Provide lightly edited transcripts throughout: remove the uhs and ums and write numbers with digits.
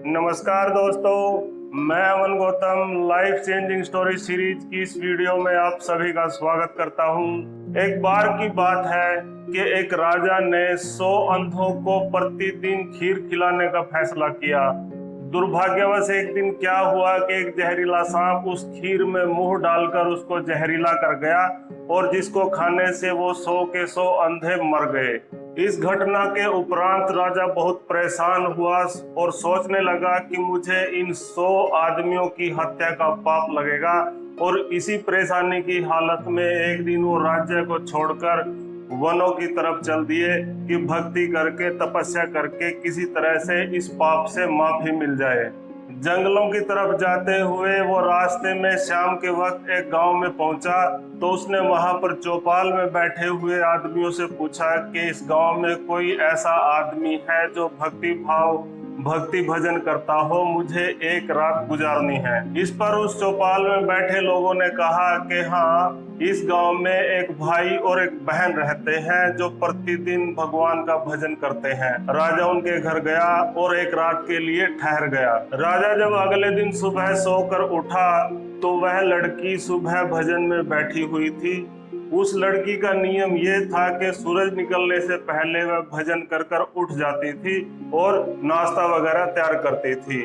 नमस्कार दोस्तों, मैं Aman Gautam life changing story series की इस वीडियो में आप सभी का स्वागत करता हूं। एक बार की बात है कि एक राजा ने 100 अंधों को प्रतिदिन खीर खिलाने का फैसला किया। दुर्भाग्यवश एक दिन क्या हुआ कि एक जहरीला सांप उस खीर में मुंह डालकर उसको जहरीला कर गया और जिसको खाने से वो 100 के 100 अंधे मर गए। इस घटना के उपरांत राजा बहुत परेशान हुआ और सोचने लगा कि मुझे इन 100 आदमियों की हत्या का पाप लगेगा। और इसी परेशानी की हालत में एक दिन वो राज्य को छोड़कर वनों की तरफ चल दिए कि भक्ति करके तपस्या करके किसी तरह से इस पाप से माफी मिल जाए। जंगलों की तरफ जाते हुए वो रास्ते में शाम के वक्त एक गांव में पहुंचा तो उसने वहां पर चौपाल में बैठे हुए आदमियों से पूछा कि इस गांव में कोई ऐसा आदमी है जो भक्ति भजन करता हो, मुझे एक रात गुजारनी है। इस पर उस चौपाल में बैठे लोगों ने कहा कि हाँ, इस गांव में एक भाई और एक बहन रहते हैं जो प्रतिदिन भगवान का भजन करते हैं। राजा उनके घर गया और एक रात के लिए ठहर गया। राजा जब अगले दिन सुबह सोकर उठा तो वह लड़की सुबह भजन में बैठी हुई थी। उस लड़की का नियम ये था कि सूरज निकलने से पहले वह भजन कर उठ जाती थी और नाश्ता वगैरह तैयार करती थी।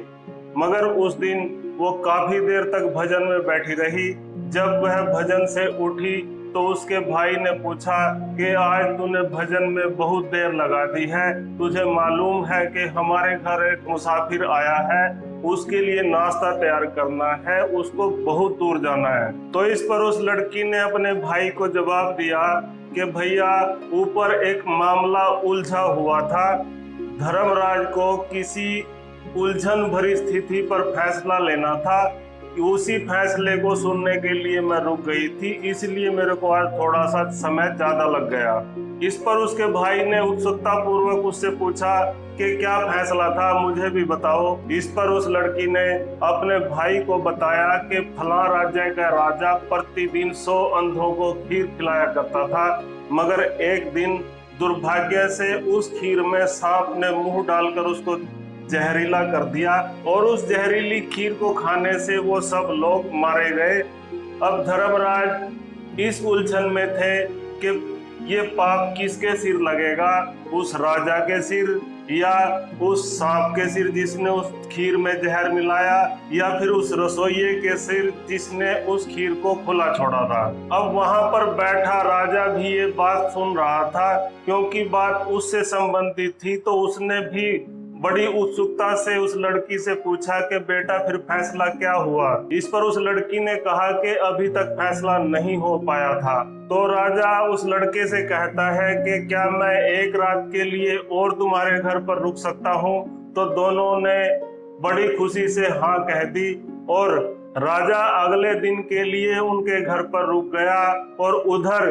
मगर उस दिन वो काफी देर तक भजन में बैठी रही। जब वह भजन से उठी तो उसके भाई ने पूछा कि आज तूने भजन में बहुत देर लगा दी है, तुझे मालूम है कि हमारे घर एक मुसाफिर आया है, उसके लिए नाश्ता तैयार करना है, उसको बहुत दूर जाना है। तो इस पर उस लड़की ने अपने भाई को जवाब दिया कि भैया, ऊपर एक मामला उलझा हुआ था। धर्मराज को किसी उलझन भरी स्थिति पर फैसला लेना था। उसी फैसले को सुनने के लिए मैं रुक गई थी, इसलिए मेरे को आज थोड़ा सा समय ज्यादा लग गया। इस पर उसके भाई ने उत्सुकता पूर्वक उससे पूछा कि क्या फैसला था, मुझे भी बताओ। इस पर उस लड़की ने अपने भाई को बताया कि फला राज्य का राजा प्रतिदिन 100 अंधों को खीर खिलाया करता था, मगर एक दिन दुर्भाग्य से उस खीर में सांप ने मुंह डालकर उसको जहरीला कर दिया और उस जहरीली खीर को खाने से वो सब लोग मारे गए। अब धर्मराज इस उलझन में थे कि ये पाप किसके सिर लगेगा, उस राजा के सिर या उस सांप के सिर जिसने उस खीर में जहर मिलाया, या फिर उस रसोइये के सिर जिसने उस खीर को खुला छोड़ा था। अब वहां पर बैठा राजा भी ये बात सुन रहा था, क्योंकि बात उससे संबंधित थी। तो उसने भी बड़ी उत्सुकता से उस लड़की से पूछा कि बेटा, फिर फैसला क्या हुआ। इस पर उस लड़की ने कहा कि अभी तक फैसला नहीं हो पाया था। तो राजा उस लड़के से कहता है कि क्या मैं एक रात के लिए और तुम्हारे घर पर रुक सकता हूँ। तो दोनों ने बड़ी खुशी से हाँ कह दी और राजा अगले दिन के लिए उनके घर पर रुक गया। और उधर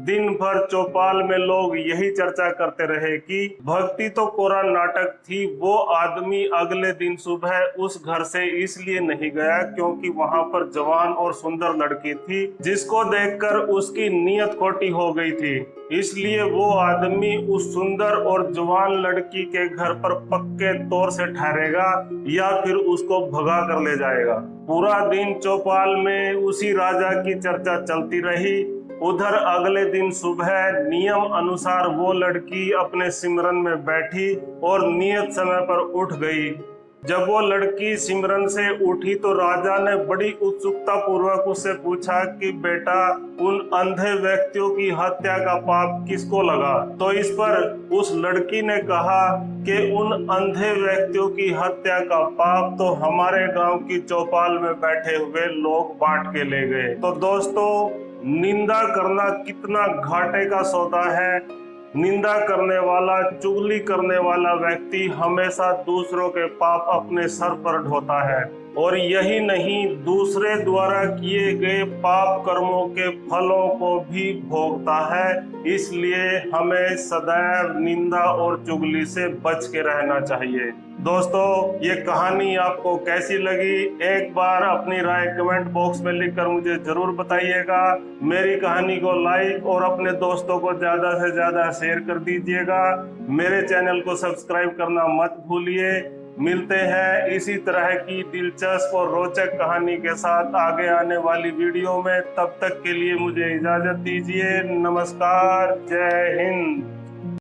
दिन भर चौपाल में लोग यही चर्चा करते रहे कि भक्ति तो कोरा नाटक थी। वो आदमी अगले दिन सुबह उस घर से इसलिए नहीं गया क्योंकि वहां पर जवान और सुंदर लड़की थी जिसको देखकर उसकी नीयत खोटी हो गई थी। इसलिए वो आदमी उस सुंदर और जवान लड़की के घर पर पक्के तौर से ठहरेगा या फिर उसको भगा कर ले जाएगा। पूरा दिन चौपाल में उसी राजा की चर्चा चलती रही। उधर अगले दिन सुबह नियम अनुसार वो लड़की अपने सिमरन में बैठी और नियत समय पर उठ गई। जब वो लड़की सिमरन से उठी तो राजा ने बड़ी उत्सुकता पूर्वक उससे पूछा कि बेटा, उन अंधे व्यक्तियों की हत्या का पाप किसको लगा। तो इस पर उस लड़की ने कहा कि उन अंधे व्यक्तियों की हत्या का पाप तो हमारे गांव की चौपाल में बैठे हुए लोग बांट के ले गए। तो दोस्तों, निंदा करना कितना घाटे का सौदा है। निंदा करने वाला, चुगली करने वाला व्यक्ति हमेशा दूसरों के पाप अपने सर पर ढोता है और यही नहीं, दूसरे द्वारा किए गए पाप कर्मों के फलों को भी भोगता है। इसलिए हमें सदैव निंदा और चुगली से बच के रहना चाहिए। दोस्तों, ये कहानी आपको कैसी लगी, एक बार अपनी राय कमेंट बॉक्स में लिखकर मुझे जरूर बताइएगा। मेरी कहानी को लाइक और अपने दोस्तों को ज्यादा से ज्यादा शेयर कर दीजिएगा। मेरे चैनल को सब्सक्राइब करना मत भूलिए। मिलते हैं इसी तरह की दिलचस्प और रोचक कहानी के साथ आगे आने वाली वीडियो में। तब तक के लिए मुझे इजाजत दीजिए। नमस्कार, जय हिंद।